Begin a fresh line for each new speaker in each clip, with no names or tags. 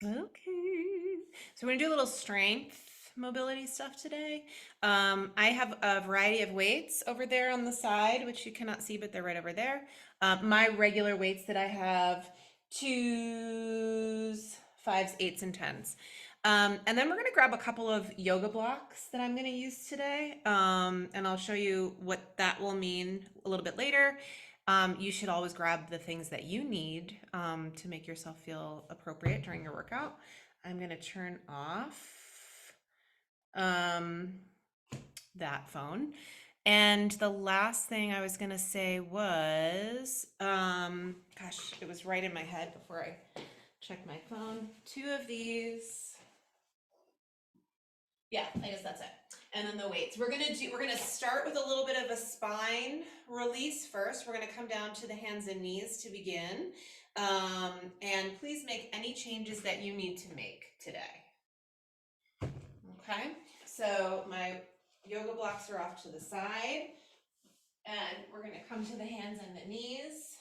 Okay. So we're gonna do a little strength mobility stuff today. I have a variety of weights over there on the side, which you cannot see, but they're right over there. My regular weights that I have, twos, fives, eights, and tens. And then we're gonna grab a couple of yoga blocks that I'm gonna use today. And I'll show you what that will mean a little bit later. You should always grab the things that you need to make yourself feel appropriate during your workout. I'm going to turn off um, that phone. And the last thing I was going to say was, gosh, it was right in my head before I checked my phone. Two of these. Yeah, I guess that's it. And then the weights. We're gonna start with a little bit of a spine release first. We're gonna come down to the hands and knees to begin. And please make any changes that you need to make today. Okay, so my yoga blocks are off to the side, and we're gonna come to the hands and the knees.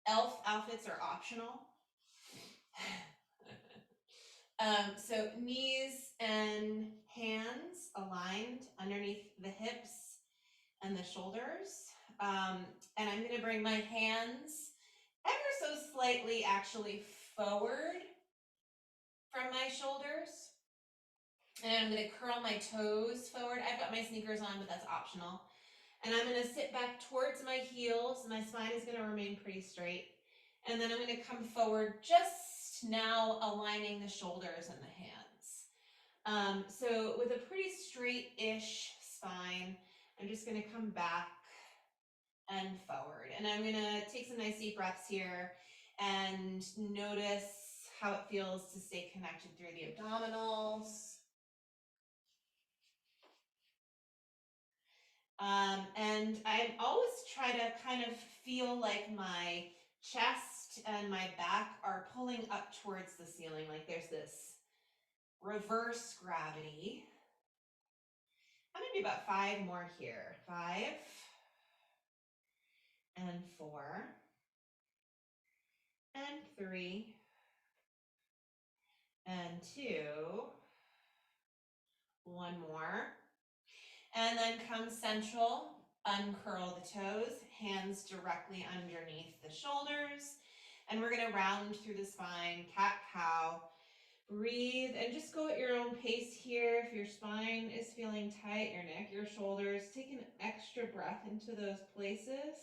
Elf outfits are optional. So knees and hands aligned underneath the hips and the shoulders. And I'm going to bring my hands ever so slightly actually forward from my shoulders. And I'm going to curl my toes forward. I've got my sneakers on, but that's optional. And I'm going to sit back towards my heels. My spine is going to remain pretty straight. And then I'm going to come forward, just now aligning the shoulders and the hands. So with a pretty straight-ish spine, I'm just going to come back and forward. And I'm going to take some nice deep breaths here and notice how it feels to stay connected through the abdominals. And I always try to kind of feel like my chest and my back are pulling up towards the ceiling, like there's this reverse gravity. I'm going to do about 5 more here. 5 and 4 and 3 and 2. One more. And then come central, uncurl the toes, hands directly underneath the shoulders. And we're gonna round through the spine, cat-cow. Breathe and just go at your own pace here. If your spine is feeling tight, your neck, your shoulders, take an extra breath into those places.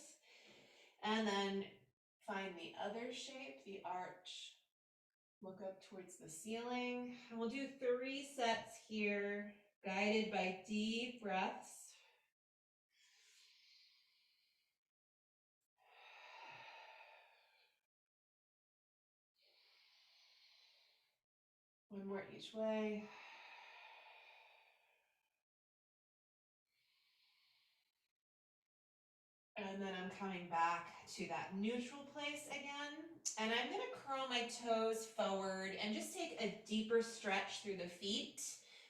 And then find the other shape, the arch. Look up towards the ceiling. And we'll do 3 sets here, guided by deep breaths. One more each way. And then I'm coming back to that neutral place again. And I'm gonna curl my toes forward and just take a deeper stretch through the feet.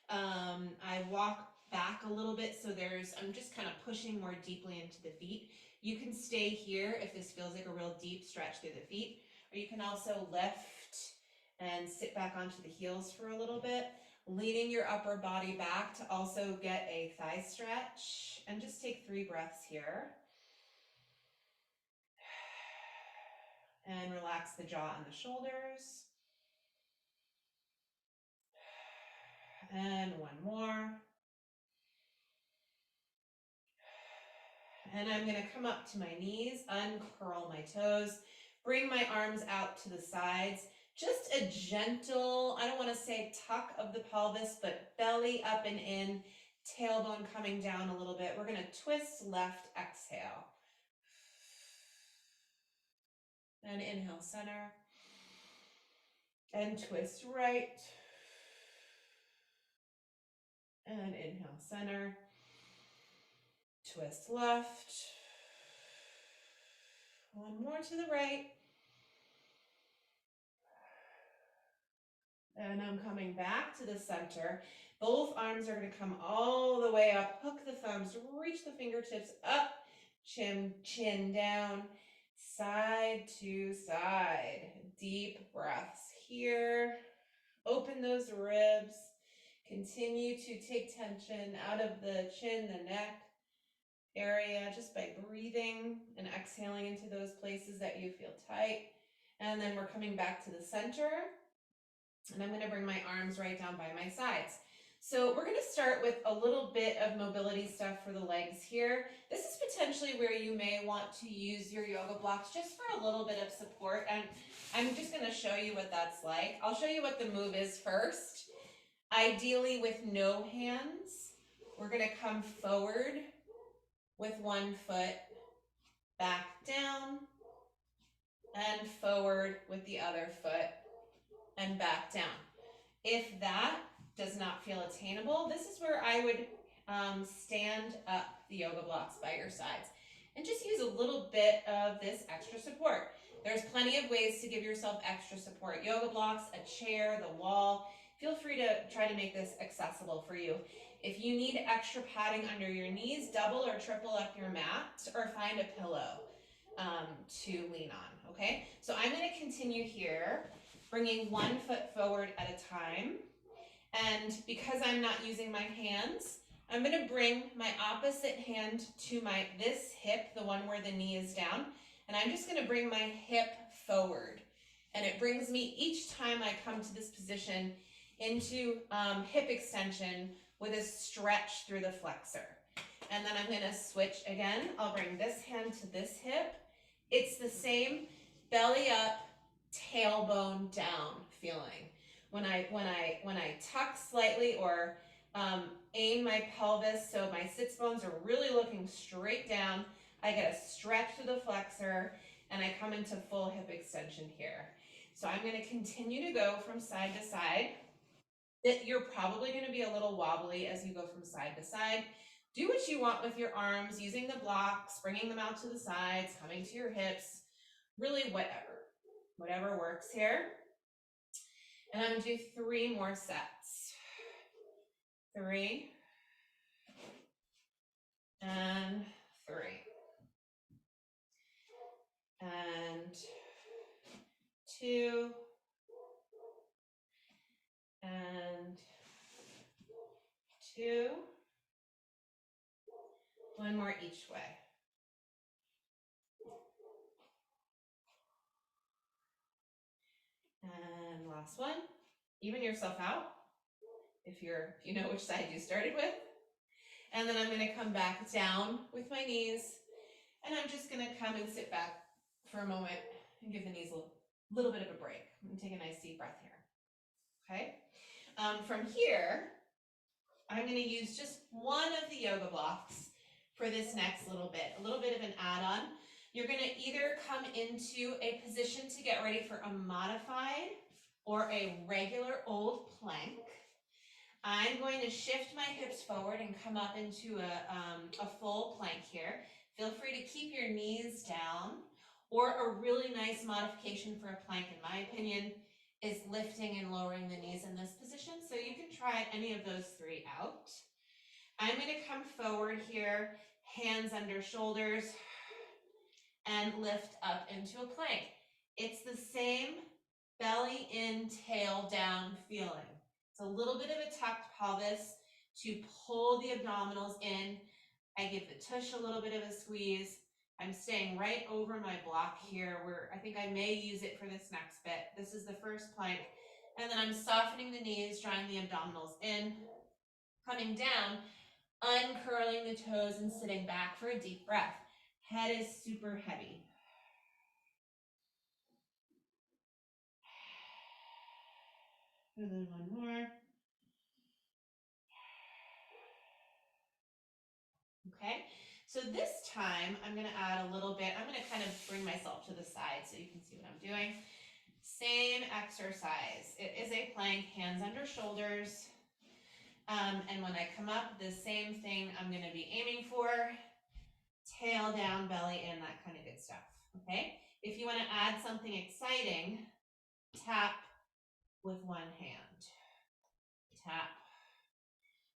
I walk back a little bit, so I'm just kind of pushing more deeply into the feet. You can stay here if this feels like a real deep stretch through the feet, or you can also lift and sit back onto the heels for a little bit, leaning your upper body back to also get a thigh stretch. And just take 3 breaths here. And relax the jaw and the shoulders. And one more. And I'm gonna come up to my knees, uncurl my toes, bring my arms out to the sides. Just a gentle, I don't wanna say tuck of the pelvis, but belly up and in, tailbone coming down a little bit. We're gonna twist left, exhale. And inhale, center. And twist right. And inhale, center. Twist left. One more to the right. And I'm coming back to the center. Both arms are going to come all the way up. Hook the thumbs, reach the fingertips up, chin down, side to side. Deep breaths here. Open those ribs. Continue to take tension out of the chin, the neck area, just by breathing and exhaling into those places that you feel tight. And then we're coming back to the center. And I'm going to bring my arms right down by my sides. So we're going to start with a little bit of mobility stuff for the legs here. This is potentially where you may want to use your yoga blocks just for a little bit of support. And I'm just going to show you what that's like. I'll show you what the move is first. Ideally with no hands, we're going to come forward with one foot, back down, and forward with the other foot, and back down. If that does not feel attainable, this is where I would stand up the yoga blocks by your sides and just use a little bit of this extra support. There's plenty of ways to give yourself extra support. Yoga blocks, a chair, the wall. Feel free to try to make this accessible for you. If you need extra padding under your knees, double or triple up your mat or find a pillow to lean on, okay? So I'm gonna continue here, bringing one foot forward at a time. And because I'm not using my hands, I'm gonna bring my opposite hand to this hip, the one where the knee is down, and I'm just gonna bring my hip forward. And it brings me, each time I come to this position, into hip extension with a stretch through the flexor. And then I'm gonna switch again. I'll bring this hand to this hip. It's the same belly up, tailbone down feeling. When I tuck slightly or aim my pelvis so my sits bones are really looking straight down, I get a stretch through the flexor and I come into full hip extension here. So I'm going to continue to go from side to side. You're probably going to be a little wobbly as you go from side to side. Do what you want with your arms, using the blocks, bringing them out to the sides, coming to your hips, really whatever works here. And I'm going to do 3 more sets. 3 and 3 and 2 and 2. 1 more each way. And last one. Even yourself out if you know which side you started with. And then I'm going to come back down with my knees, and I'm just going to come and sit back for a moment and give the knees a little bit of a break and take a nice deep breath here. Okay. From here, I'm going to use just one of the yoga blocks for this next little bit, a little bit of an add-on. You're going to either come into a position to get ready for a modified or a regular old plank. I'm going to shift my hips forward and come up into a full plank here. Feel free to keep your knees down, or a really nice modification for a plank, in my opinion, is lifting and lowering the knees in this position. So you can try any of those 3 out. I'm going to come forward here, hands under shoulders, and lift up into a plank. It's the same belly in, tail down feeling. It's a little bit of a tucked pelvis to pull the abdominals in. I give the tush a little bit of a squeeze. I'm staying right over my block here, where I think I may use it for this next bit. This is the first plank. And then I'm softening the knees, drawing the abdominals in, coming down, uncurling the toes and sitting back for a deep breath. Head is super heavy. And then 1 more. Okay, so this time I'm going to add a little bit. I'm going to kind of bring myself to the side so you can see what I'm doing. Same exercise. It is a plank, hands under shoulders. And when I come up, the same thing I'm going to be aiming for. Tail down, belly in, that kind of good stuff. Okay, if you want to add something exciting, tap with 1 hand. Tap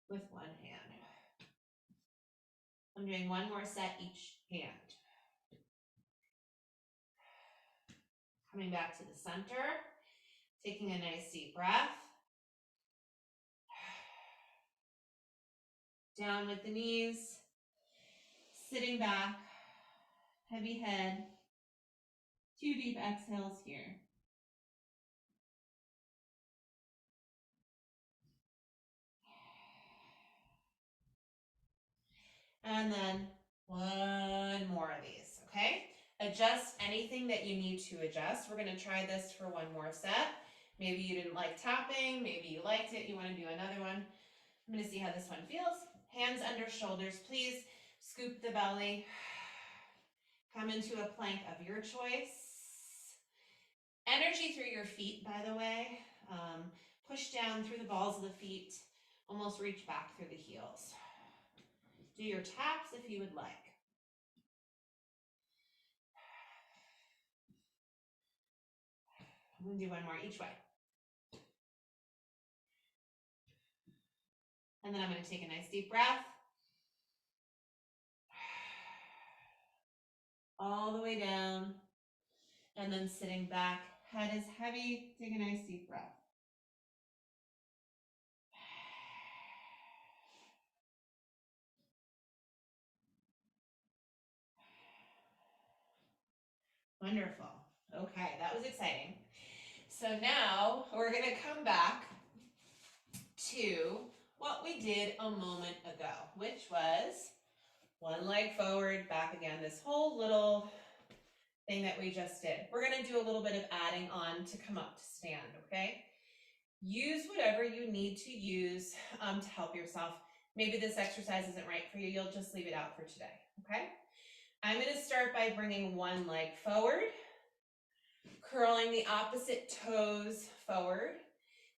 with 1 hand. I'm doing 1 more set each hand. Coming back to the center, taking a nice deep breath, Down with the knees, sitting back, heavy head, 2 deep exhales here. And then one more of these, okay? Adjust anything that you need to adjust. We're gonna try this for one more set. Maybe you didn't like tapping, maybe you liked it, you wanna do another one. I'm gonna see how this one feels. Hands under shoulders, please. Scoop the belly. Come into a plank of your choice. Energy through your feet, by the way. Push down through the balls of the feet. Almost reach back through the heels. Do your taps if you would like. I'm gonna do one more each way. And then I'm gonna take a nice deep breath. All the way down. And then sitting back, head is heavy. Take a nice deep breath. Wonderful. Okay, that was exciting. So now we're gonna come back to what we did a moment ago, which was one leg forward, back again, this whole little thing that we just did. We're gonna do a little bit of adding on to come up to stand, okay? Use whatever you need to use to help yourself. Maybe this exercise isn't right for you, you'll just leave it out for today, okay? I'm gonna start by bringing one leg forward, curling the opposite toes forward,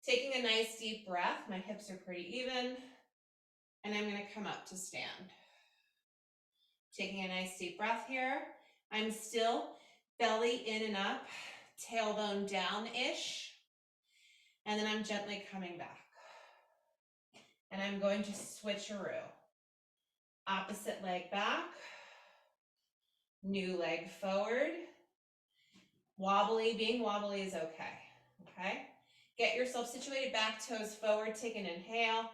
taking a nice deep breath. My hips are pretty even, and I'm gonna come up to stand. Taking a nice deep breath here. I'm still belly in and up, tailbone down-ish, and then I'm gently coming back. And I'm going to switcheroo. Opposite leg back, new leg forward. Wobbly, being wobbly is okay, okay? Get yourself situated, back toes forward, take an inhale.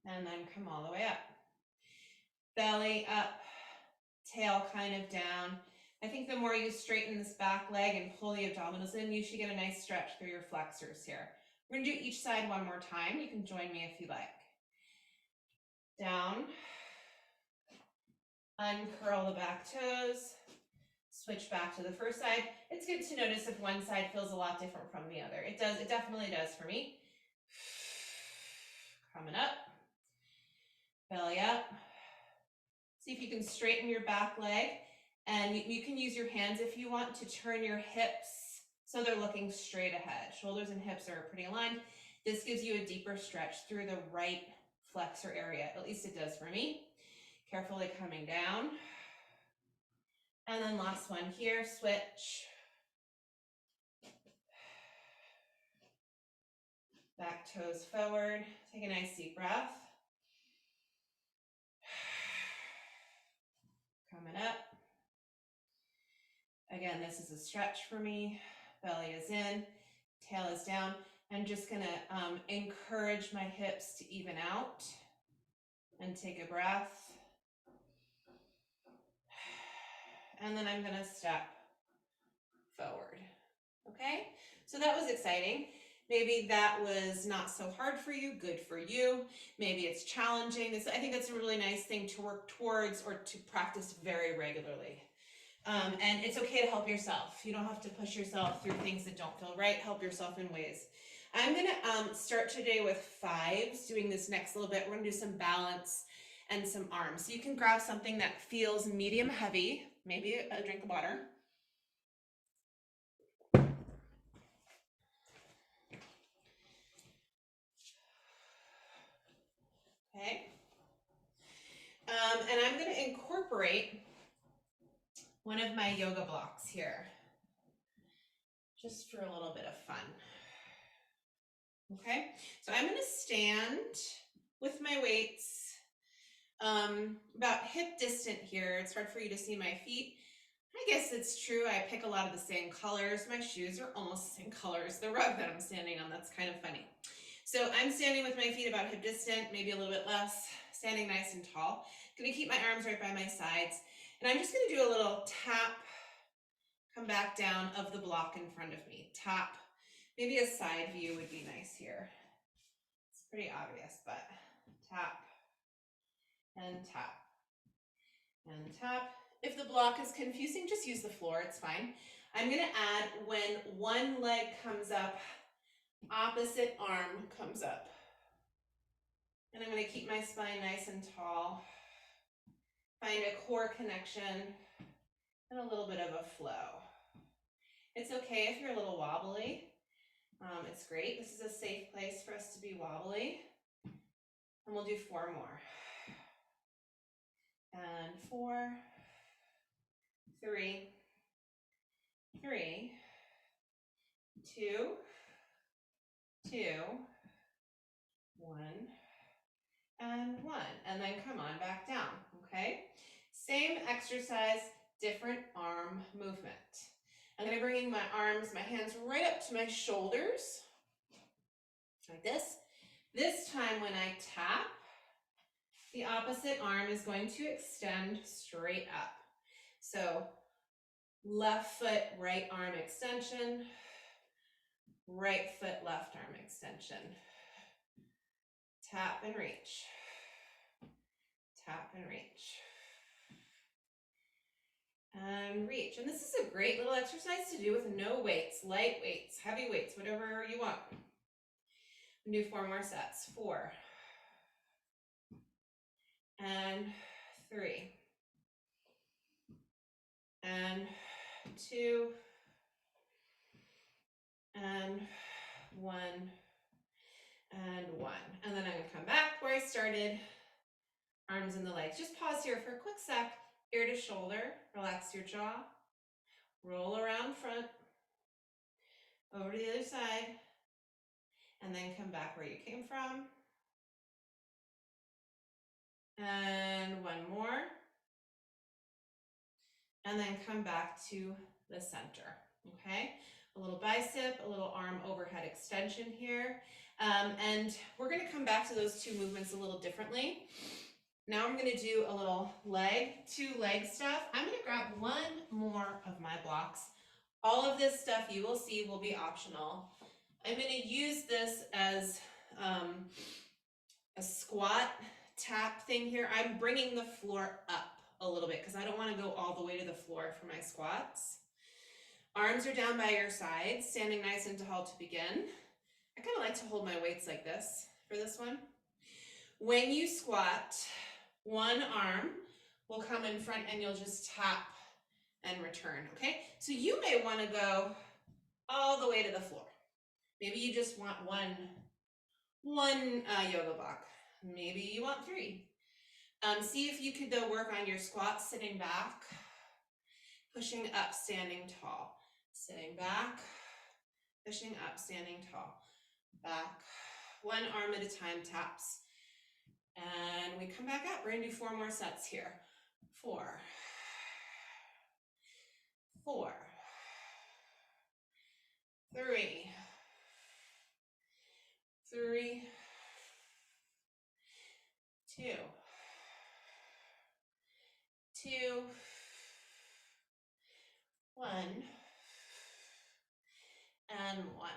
And then come all the way up. Belly up, tail kind of down. I think the more you straighten this back leg and pull the abdominals in, you should get a nice stretch through your flexors here. We're gonna do each side one more time. You can join me if you like. Down, uncurl the back toes, switch back to the first side. It's good to notice if one side feels a lot different from the other. It does, it definitely does for me. Coming up, belly up. See if you can straighten your back leg, and you can use your hands if you want to turn your hips so they're looking straight ahead. Shoulders and hips are pretty aligned. This gives you a deeper stretch through the right flexor area, at least it does for me. Carefully coming down. And then last one here, switch. Back toes forward, take a nice deep breath. Coming up. Again, this is a stretch for me. Belly is in, tail is down. I'm just gonna encourage my hips to even out and take a breath. And then I'm gonna step forward, okay? So that was exciting. Maybe that was not so hard for you, good for you. Maybe it's challenging. I think that's a really nice thing to work towards or to practice very regularly. And it's okay to help yourself. You don't have to push yourself through things that don't feel right. Help yourself in ways. I'm gonna start today with 5s, doing this next little bit. We're gonna do some balance and some arms. So you can grab something that feels medium heavy, maybe a drink of water. Okay. And I'm gonna incorporate one of my yoga blocks here, just for a little bit of fun. Okay, so I'm gonna stand with my weights about hip distant here. It's hard for you to see my feet. I guess it's true, I pick a lot of the same colors. My shoes are almost the same colors. The rug that I'm standing on, that's kind of funny. So I'm standing with my feet about hip distant, maybe a little bit less, standing nice and tall. Gonna keep my arms right by my sides. And I'm just gonna do a little tap, come back down of the block in front of me. Tap, maybe a side view would be nice here. It's pretty obvious, but tap and tap and tap. If the block is confusing, just use the floor, it's fine. I'm gonna add when one leg comes up, opposite arm comes up. And I'm gonna keep my spine nice and tall. Find a core connection and a little bit of a flow. It's okay if you're a little wobbly. It's great. This is a safe place for us to be wobbly. And we'll do 4 more. And 4, 3, 3, 2, 2, 1, and 1. And then come on back down, okay? Same exercise, different arm movement. I'm gonna bring my arms, my hands right up to my shoulders, like this. This time when I tap, the opposite arm is going to extend straight up. So left foot, right arm extension, right foot, left arm extension. Tap and reach. Tap and reach. And reach. And this is a great little exercise to do with no weights, light weights, heavy weights, whatever you want. Do 4 more sets. 4 and 3 and 2 and 1 and 1. And then I'm gonna come back where I started, arms and the legs. Just pause here for a quick sec, ear to shoulder, relax your jaw, roll around front, over to the other side, and then come back where you came from. And 1 more. And then come back to the center, okay? A little bicep, a little arm overhead extension here. And we're gonna come back to those 2 movements a little differently. Now I'm gonna do a little leg, 2 leg stuff. I'm gonna grab 1 more of my blocks. All of this stuff you will see will be optional. I'm gonna use this as a squat tap thing here. I'm bringing the floor up a little bit because I don't want to go all the way to the floor for my squats. Arms are down by your sides, standing nice and tall to begin. I kind of like to hold my weights like this for this one. When you squat, 1 arm will come in front and you'll just tap and return, okay? So you may want to go all the way to the floor. Maybe you just want one yoga block. Maybe you want 3. See if you could though work on your squats, sitting back, pushing up, standing tall. Sitting back, pushing up, standing tall. Back, 1 arm at a time, taps. And we come back up. We're gonna do 4 more sets here. 4, 4, 3, 3, 2, 2, 1, and 1.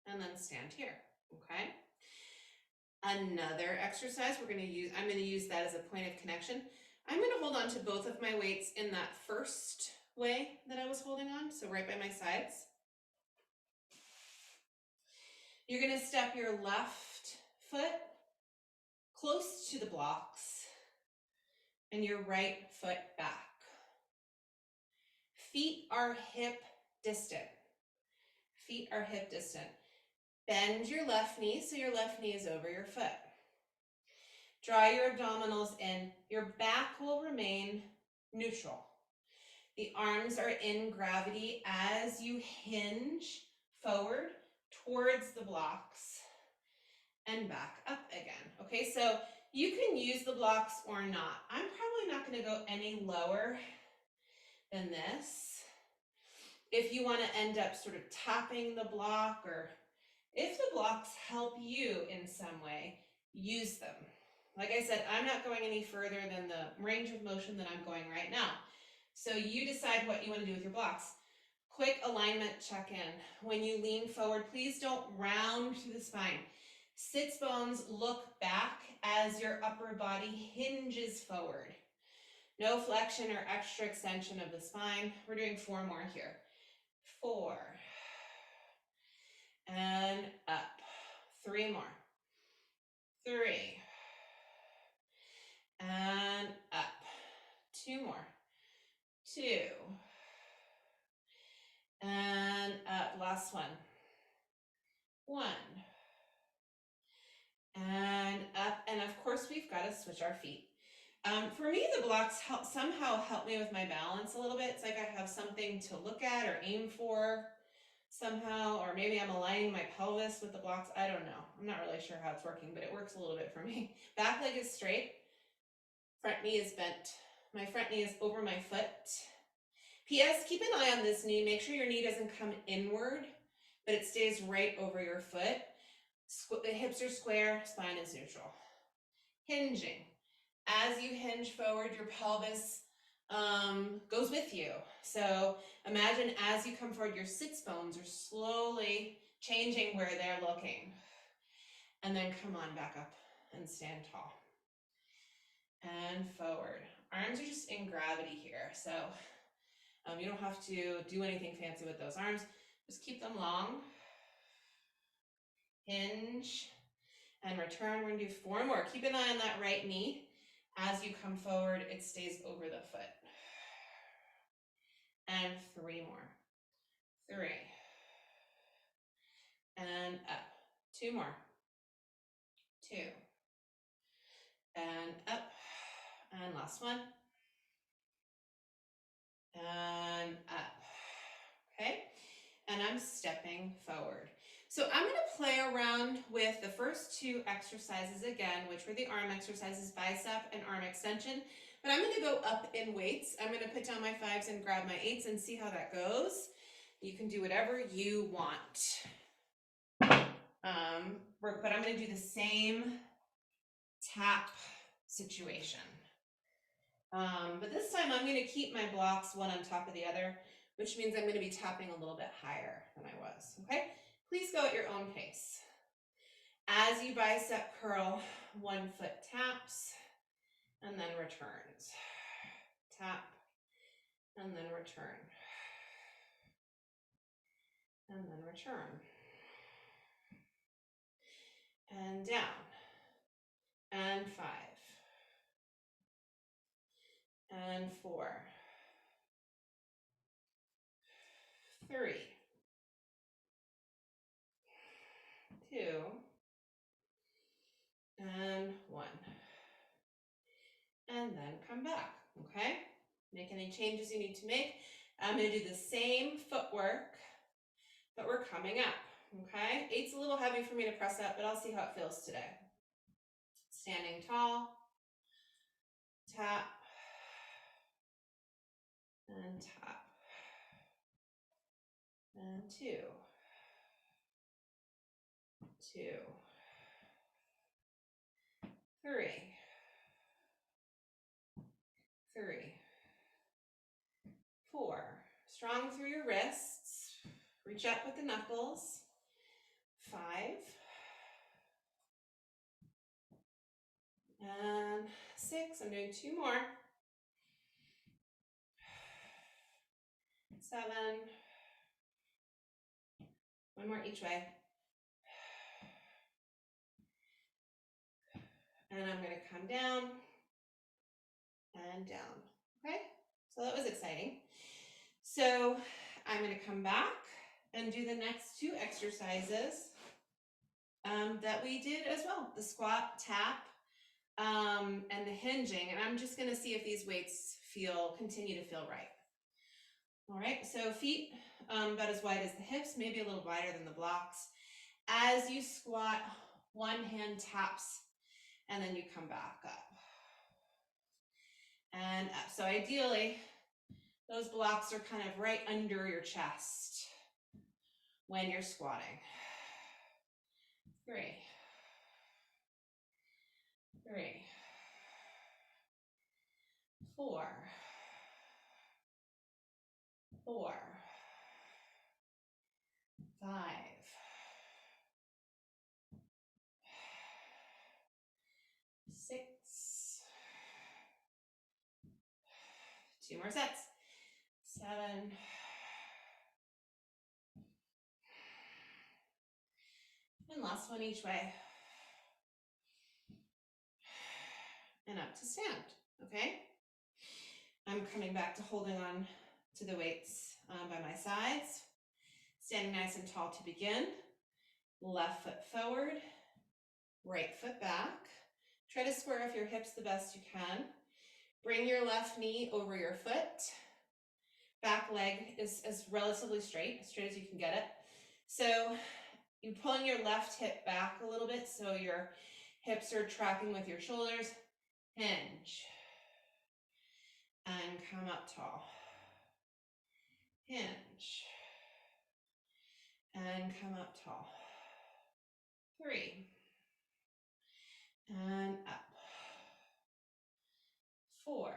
And then stand here, okay? Another exercise I'm gonna use that as a point of connection. I'm gonna hold on to both of my weights in that first way that I was holding on, so right by my sides. You're gonna step your left foot close to the blocks and your right foot back. Feet are hip distant. Feet are hip distant. Bend your left knee so your left knee is over your foot. Draw your abdominals in. Your back will remain neutral. The arms are in gravity as you hinge forward towards the blocks and back up again. Okay, so you can use the blocks or not. I'm probably not going to go any lower than this. If you want to end up sort of tapping the block or If the blocks help you in some way, use them. Like I said, I'm not going any further than the range of motion that I'm going right now. So you decide what you want to do with your blocks. Quick alignment check-in. When you lean forward, please don't round through the spine. Sits bones look back as your upper body hinges forward. No flexion or extra extension of the spine. We're doing 4 more here. 4. And up. 3 more. 3. And up. 2 more. 2. And up. Last one. 1. And up. And of course, we've got to switch our feet. For me, the blocks somehow help me with my balance a little bit. It's like I have something to look at or aim for somehow, or maybe I'm aligning my pelvis with the blocks. I don't know. I'm not really sure how it's working, but it works a little bit for me. Back leg is straight. Front knee is bent. My front knee is over my foot. P.S. Keep an eye on this knee. Make sure your knee doesn't come inward, but it stays right over your foot. The hips are square, spine is neutral. Hinging. As you hinge forward, your pelvis goes with you. So imagine as you come forward, your sits bones are slowly changing where they're looking. And then come on back up and stand tall. And forward. Arms are just in gravity here. So you don't have to do anything fancy with those arms. Just keep them long. Hinge and return. We're gonna do 4 more. Keep an eye on that right knee. As you come forward, it stays over the foot. And 3 more. 3. And up. 2 more. 2. And up. And last one. And up. Okay? And I'm stepping forward. So I'm going to play around with the first 2 exercises again, which were the arm exercises, bicep and arm extension. But I'm going to go up in weights. I'm going to put down my 5s and grab my 8s and see how that goes. You can do whatever you want. But I'm going to do the same tap situation. But this time I'm going to keep my blocks one on top of the other, which means I'm going to be tapping a little bit higher than I was, okay? Please go at your own pace. As you bicep curl, 1 foot taps and then returns. Tap and then return. And then return. And down. And 5. And 4. 3. 2. And 1. And then come back, okay? Make any changes you need to make. I'm going to do the same footwork, but we're coming up, okay? 8's a little heavy for me to press up, but I'll see how it feels today. Standing tall, tap, and tap, and 2, 2, 3, 3, 4. Strong through your wrists. Reach up with the knuckles. 5. And 6. I'm doing 2 more. 7. 1 more each way. And I'm going to come down and down. Okay? So that was exciting. So I'm going to come back and do the next 2 exercises that we did as well. The squat, tap, and the hinging. And I'm just going to see if these weights continue to feel right. All right, so feet about as wide as the hips, maybe a little wider than the blocks. As you squat, 1 hand taps, and then you come back up. And up. So ideally, those blocks are kind of right under your chest when you're squatting. 3, 3, 4, 4, 5, 6, 2 more sets, 7, and last one each way, and up to stand, okay? I'm coming back to holding on to the weights by my sides, standing nice and tall to begin, left foot forward, right foot back. Try to square off your hips the best you can. Bring your left knee over your foot. Back leg is relatively straight as you can get it. So you're pulling your left hip back a little bit so your hips are tracking with your shoulders. Hinge. And come up tall. Hinge. And come up tall. 3. And up. 4.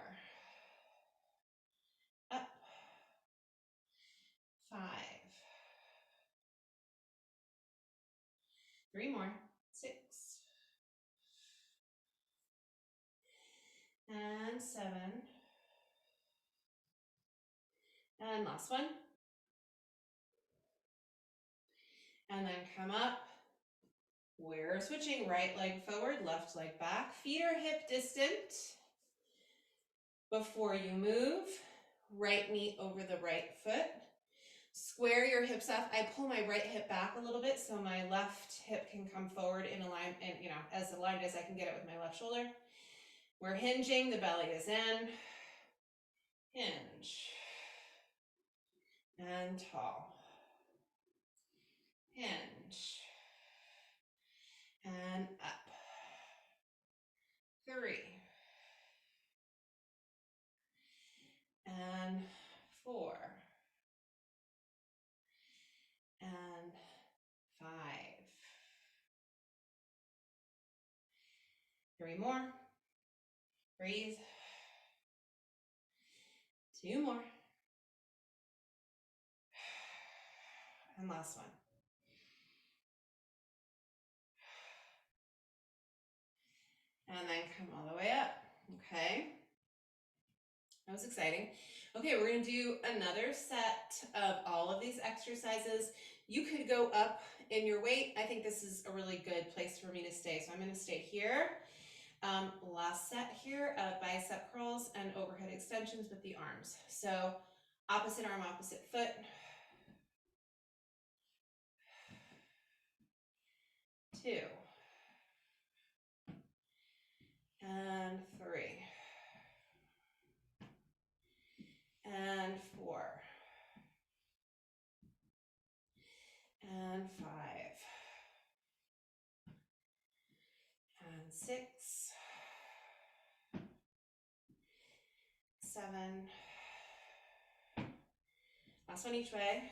Up. 5. 3 more. 6. And 7. And last one. And then come up. We're switching right leg forward, left leg back. Feet are hip distant. Before you move, right knee over the right foot. Square your hips off. I pull my right hip back a little bit so my left hip can come forward in alignment, and as aligned as I can get it with my left shoulder. We're hinging, the belly is in. Hinge. And tall. Hinge. And up. 3. And 4. And 5. 3 more. Breathe. 2 more. And last one. And then come all the way up. Okay. That was exciting. Okay, we're going to do another set of all of these exercises. You could go up in your weight. I think this is a really good place for me to stay. So I'm going to stay here. Last set here of bicep curls and overhead extensions with the arms. So opposite arm, opposite foot. 2. And 3. And 4. And 5. And 6. 7. Last one each way.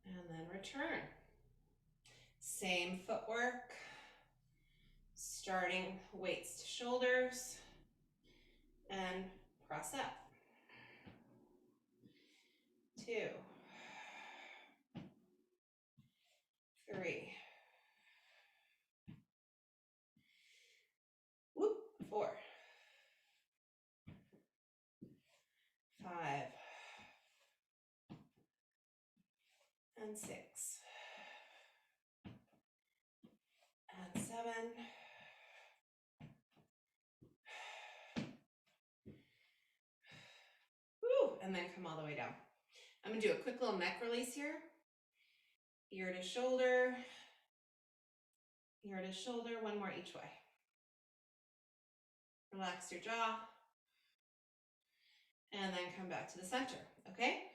And then return. Same footwork. Starting weights to shoulders. And press up. 2. 3. Whoop. 4. 5. And 6. And 7. Woo. And then come all the way down. I'm going to do a quick little neck release here. Ear to shoulder. Ear to shoulder. One more each way. Relax your jaw. And then come back to the center, okay?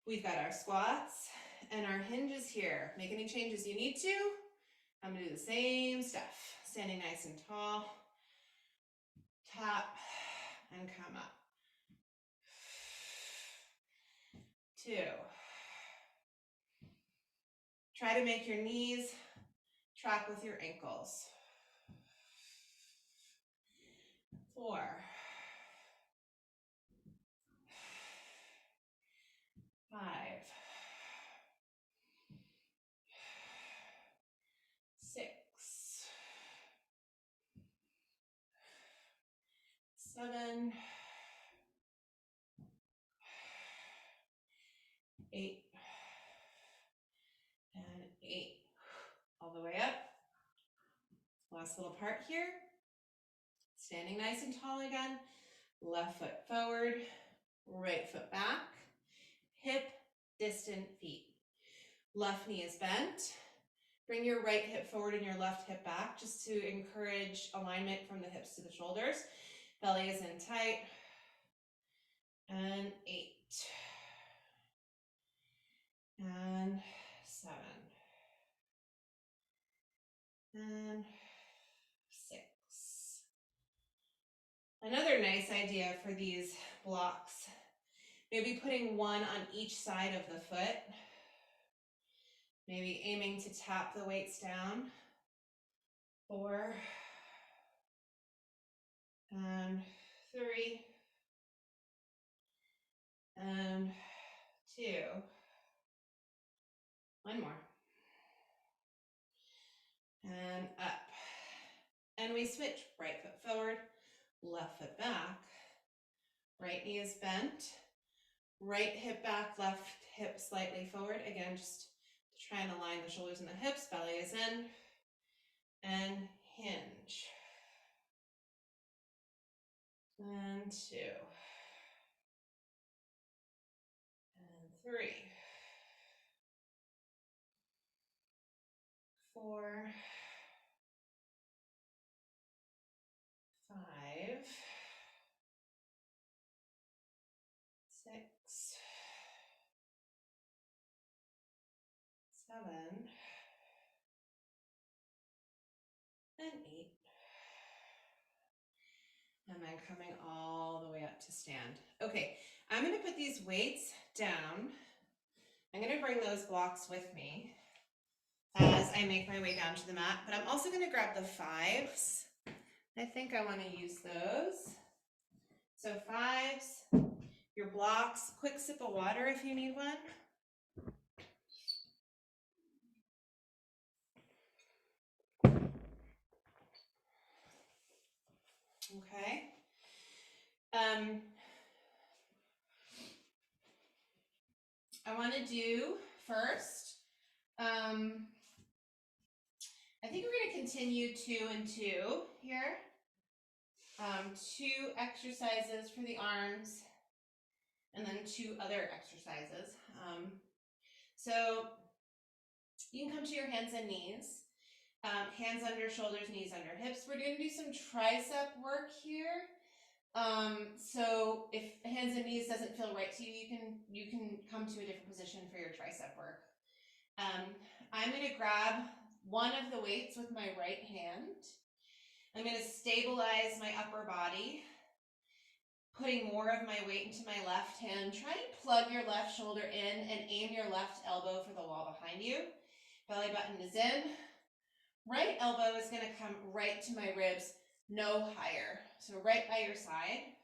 We've got our squats and our hinges here. Make any changes you need to. I'm gonna do the same stuff. Standing nice and tall. Tap and come up. 2. Try to make your knees track with your ankles. 4, 5, 6, 7, 8, and 8. All the way up. Last little part here. Standing nice and tall again. Left foot forward, right foot back. Hip, distant feet. Left knee is bent. Bring your right hip forward and your left hip back just to encourage alignment from the hips to the shoulders. Belly is in tight. And 8. And 7. And 6. Another nice idea for these blocks, maybe putting one on each side of the foot. Maybe aiming to tap the weights down. 4. And 3. And 2. One more. And up. And we switch. Right foot forward, left foot back. Right knee is bent. Right hip back, left hip slightly forward. Again, just to try and align the shoulders and the hips. Belly is in. And hinge. And 2. And 3. 4. 5. 6. 7. And 8. And then coming all the way up to stand. Okay, I'm going to put these weights down. I'm going to bring those blocks with me as I make my way down to the mat, but I'm also going to grab the 5s. I think I want to use those. So 5s, your blocks, quick sip of water if you need one. Okay. I want to do first, I think we're going to continue 2 and 2 here. 2 exercises for the arms, and then 2 other exercises. So you can come to your hands and knees. Hands under shoulders, knees under hips. We're going to do some tricep work here. So if hands and knees doesn't feel right to you, you can come to a different position for your tricep work. I'm going to grab one of the weights with my right hand. I'm going to stabilize my upper body, putting more of my weight into my left hand. Try and plug your left shoulder in and aim your left elbow for the wall behind you. Belly button is in. Right elbow is going to come right to my ribs, no higher. So right by your side.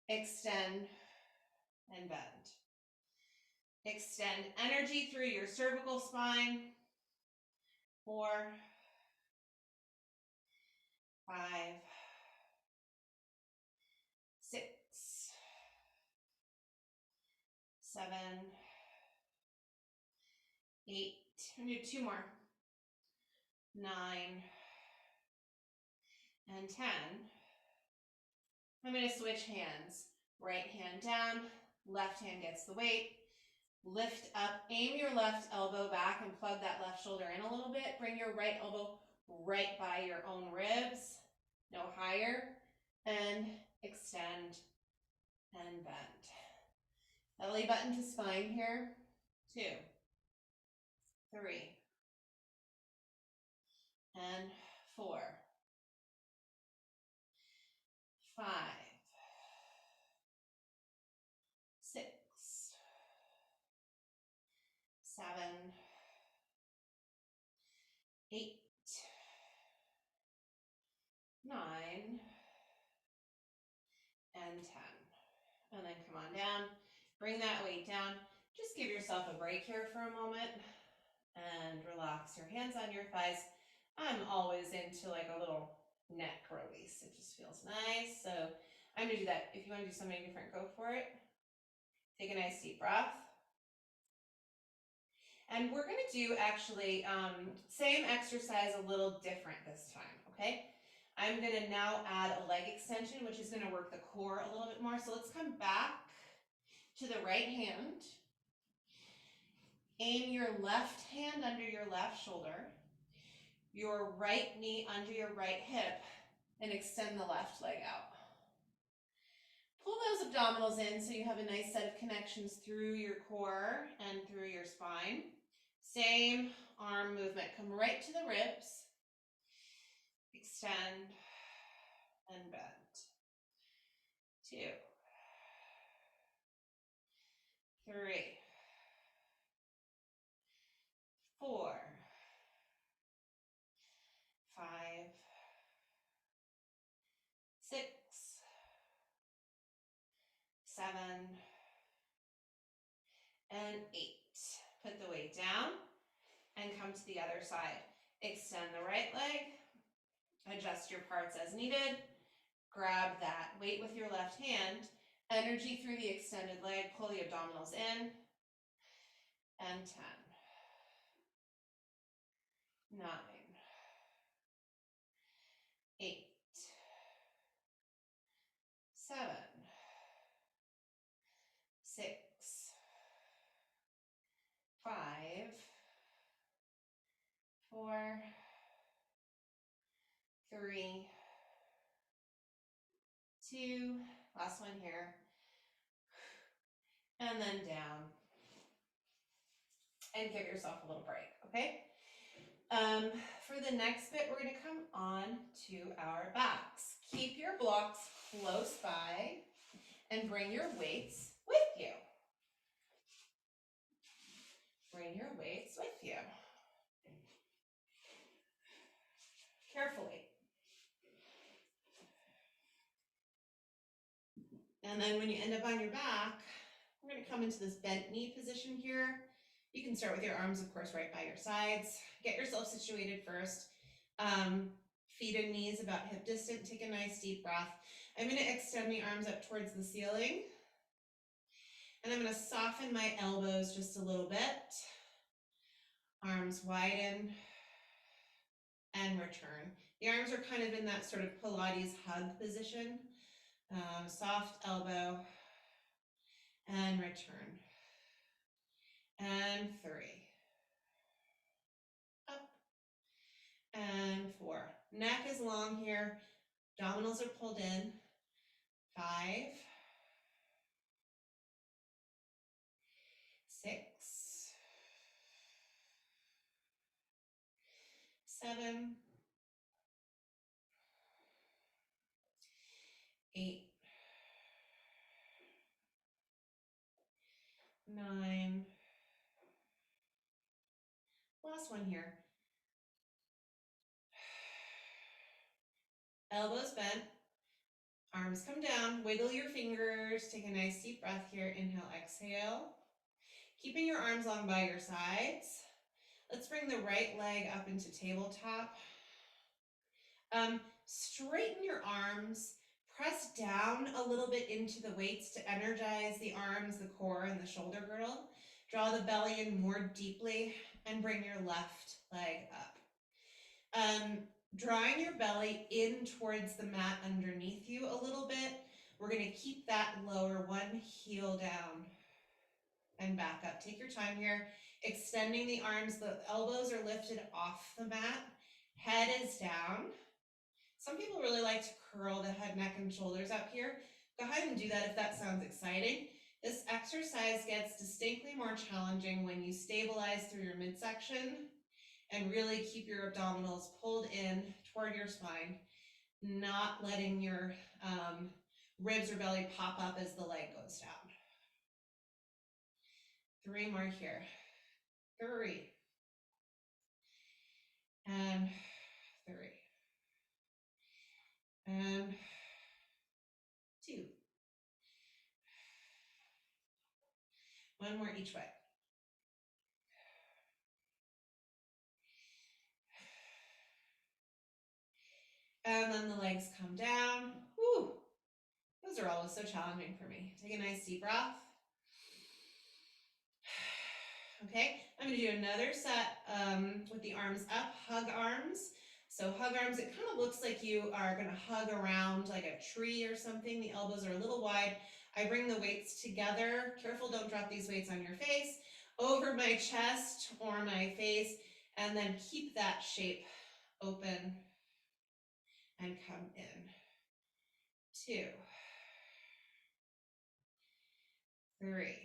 Extend and bend. Extend energy through your cervical spine. 4, 5, 6, 7, 8. I'm going to do 2 more. 9 and 10. I'm going to switch hands. Right hand down, left hand gets the weight. Lift up, aim your left elbow back and plug that left shoulder in a little bit. Bring your right elbow right by your own ribs, no higher, and extend and bend. Belly button to spine here. 2, 3, and 4, 5, 6, 7, and then come on down. Bring that weight down. Just give yourself a break here for a moment and relax your hands on your thighs. I'm always into like a little neck release. It just feels nice. So I'm gonna do that. If you want to do something different, go for it. Take a nice deep breath. And we're gonna do actually same exercise a little different this time, okay? I'm gonna now add a leg extension, which is gonna work the core a little bit more. So let's come back to the right hand. Aim your left hand under your left shoulder, your right knee under your right hip, and extend the left leg out. Pull those abdominals in so you have a nice set of connections through your core and through your spine. Same arm movement. Come right to the ribs. Extend and bend. 2, 3, 4, 5, 6, 7, and 8. Put the weight down and come to the other side. Extend the right leg, adjust your parts as needed, grab that weight with your left hand, energy through the extended leg, pull the abdominals in, and 10, 9, 8, 7, 6, 5, 4, 3, 2, last one here, and then down. And give yourself a little break, okay? For the next bit, we're gonna come on to our backs. Keep your blocks close by and bring your weights with you. Bring your weights with you. Carefully. And then when you end up on your back, we're gonna come into this bent knee position here. You can start with your arms, of course, right by your sides. Get yourself situated first. Feet and knees about hip distance. Take a nice deep breath. I'm gonna extend the arms up towards the ceiling. And I'm gonna soften my elbows just a little bit. Arms widen and return. The arms are kind of in that sort of Pilates hug position. Soft elbow and return. And 3. Up. And 4. Neck is long here. Abdominals are pulled in. 5. 6. 7. 8. 9. Last one here. Elbows bent. Arms come down. Wiggle your fingers. Take a nice deep breath here. Inhale, exhale. Keeping your arms long by your sides. Let's bring the right leg up into tabletop. Straighten your arms. Press down a little bit into the weights to energize the arms, the core, and the shoulder girdle. Draw the belly in more deeply and bring your left leg up. Drawing your belly in towards the mat underneath you a little bit. We're going to keep that lower one heel down and back up. Take your time here. Extending the arms, the elbows are lifted off the mat. Head is down. Some people really like to curl the head, neck, and shoulders up here. Go ahead and do that if that sounds exciting. This exercise gets distinctly more challenging when you stabilize through your midsection and really keep your abdominals pulled in toward your spine, not letting your ribs or belly pop up as the leg goes down. 3 more here. 3. And 3. And 2. One more each way. And then the legs come down. Whew. Those are always so challenging for me. Take a nice deep breath. Okay, I'm gonna do another set with the arms up, hug arms. So hug arms, it kind of looks like you are gonna hug around like a tree or something. The elbows are a little wide. I bring the weights together. Careful, don't drop these weights on your face. Over my chest or my face, and then keep that shape open and come in. 2, 3,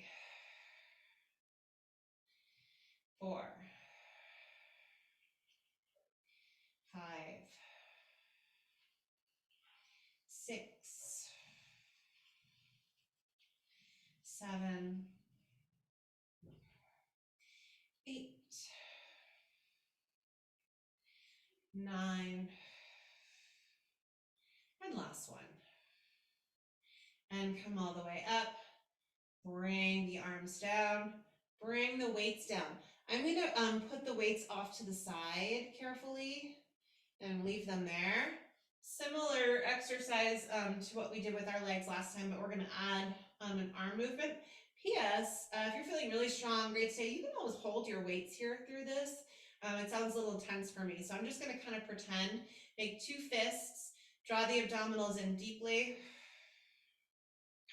4, 5, 6, 7, 8, 9, and last one. And come all the way up. Bring the arms down. Bring the weights down. I'm going to put the weights off to the side carefully and leave them there. Similar exercise to what we did with our legs last time, but we're going to add an arm movement. P.S. If you're feeling really strong, great today, you can always hold your weights here through this. It sounds a little tense for me, so I'm just going to kind of pretend. Make 2 fists. Draw the abdominals in deeply.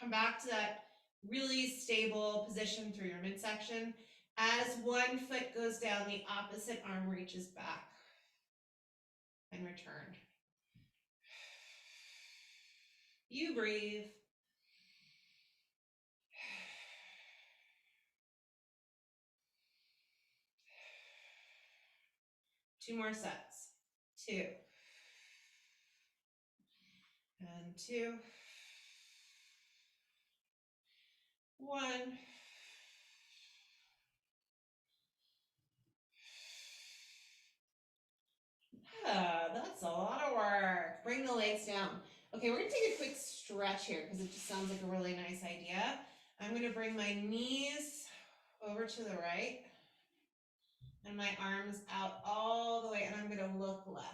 Come back to that really stable position through your midsection. As one foot goes down, the opposite arm reaches back and return. You breathe. Two more sets. 2. And 2. 1. That's a lot of work. Bring the legs down. Okay, we're gonna take a quick stretch here because it just sounds like a really nice idea. I'm gonna bring my knees over to the right and my arms out all the way, and I'm gonna look left.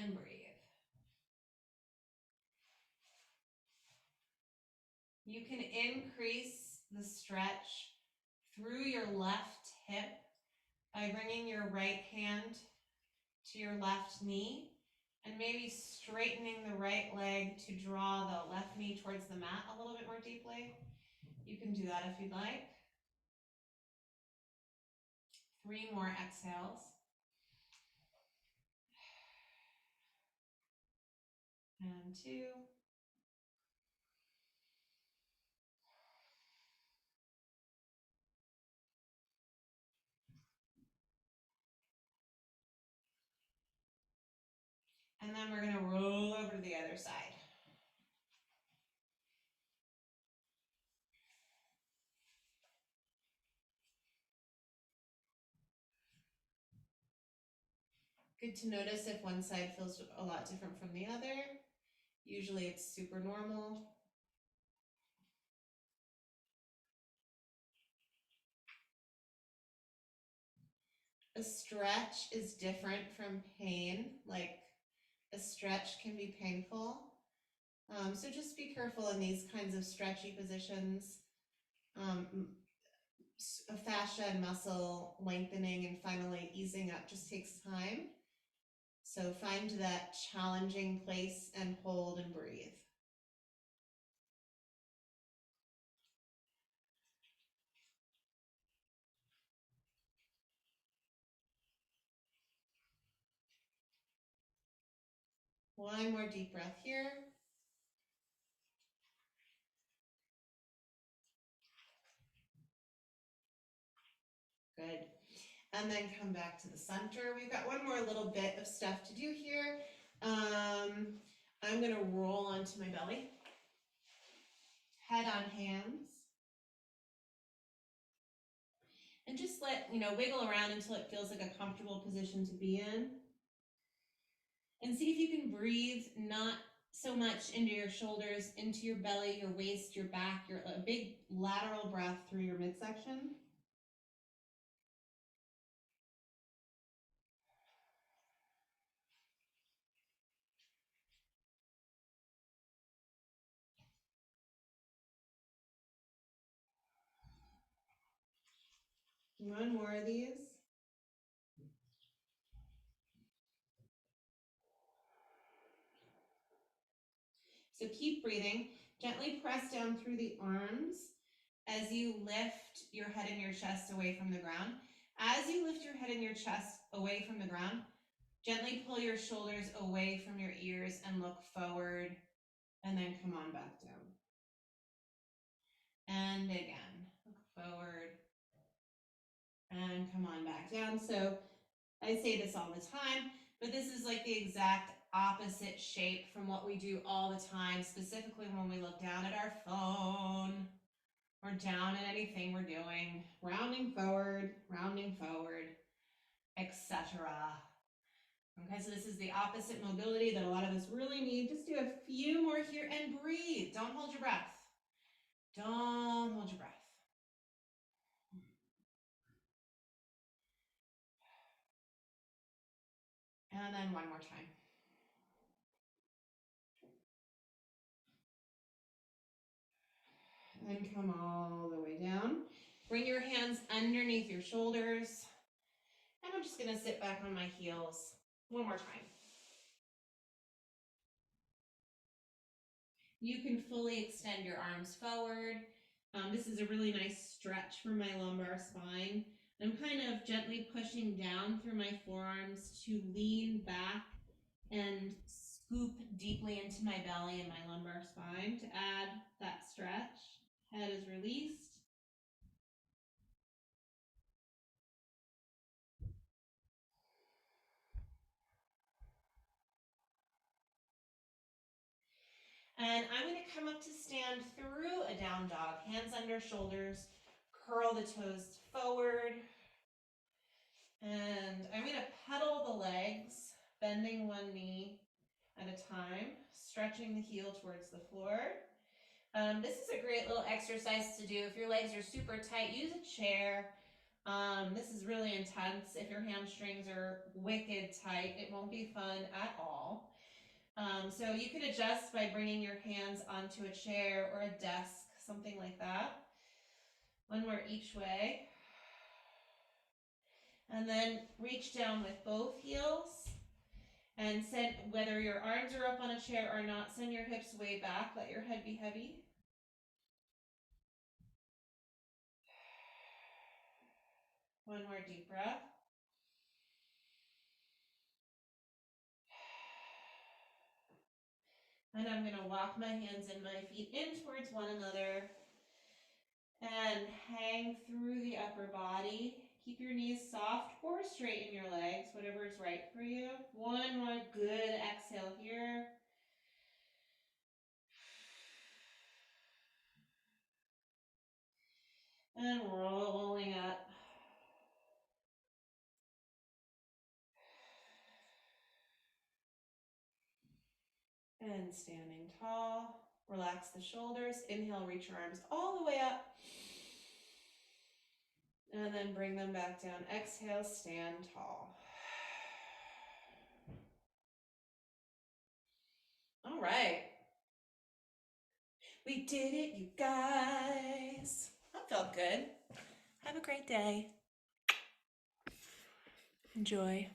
And breathe. You can increase the stretch through your left hip by bringing your right hand to your left knee and maybe straightening the right leg to draw the left knee towards the mat a little bit more deeply. You can do that if you'd like. 3 more exhales. And 2. And then we're gonna roll over to the other side. Good to notice if one side feels a lot different from the other. Usually it's super normal. A stretch is different from pain. Like a stretch can be painful. So just be careful in these kinds of stretchy positions. Fascia and muscle lengthening and finally easing up just takes time. So find that challenging place and hold and breathe. One more deep breath here. Good. And then come back to the center. We've got one more little bit of stuff to do here. I'm going to roll onto my belly. Head on hands. And just wiggle around until it feels like a comfortable position to be in. And see if you can breathe not so much into your shoulders, into your belly, your waist, your back, a big lateral breath through your midsection. One more of these. So keep breathing. Gently press down through the arms as you lift your head and your chest away from the ground. As you lift your head and your chest away from the ground, gently pull your shoulders away from your ears and look forward, and then come on back down. And again, look forward and come on back down. So I say this all the time, but this is like the exact opposite shape from what we do all the time, specifically when we look down at our phone or down at anything we're doing, rounding forward, etc. Okay, so this is the opposite mobility that a lot of us really need. Just do a few more here and breathe. Don't hold your breath. Don't hold your breath. And then one more time. And come all the way down. Bring your hands underneath your shoulders. And I'm just gonna sit back on my heels one more time. You can fully extend your arms forward. This is a really nice stretch for my lumbar spine. I'm kind of gently pushing down through my forearms to lean back and scoop deeply into my belly and my lumbar spine to add that stretch. Head is released. And I'm going to come up to stand through a down dog, hands under shoulders, curl the toes forward. And I'm going to pedal the legs, bending one knee at a time, stretching the heel towards the floor. This is a great little exercise to do. If your legs are super tight, use a chair. This is really intense. If your hamstrings are wicked tight, it won't be fun at all. So you can adjust by bringing your hands onto a chair or a desk, something like that. One more each way. And then reach down with both heels and send, whether your arms are up on a chair or not, send your hips way back, let your head be heavy. One more deep breath. And I'm going to walk my hands and my feet in towards one another and hang through the upper body. Keep your knees soft or straighten your legs, whatever is right for you. One more good exhale here. And rolling up. And standing tall. Relax the shoulders. Inhale, reach your arms all the way up. And then bring them back down. Exhale, stand tall. All right. We did it, you guys. That felt good. Have a great day. Enjoy.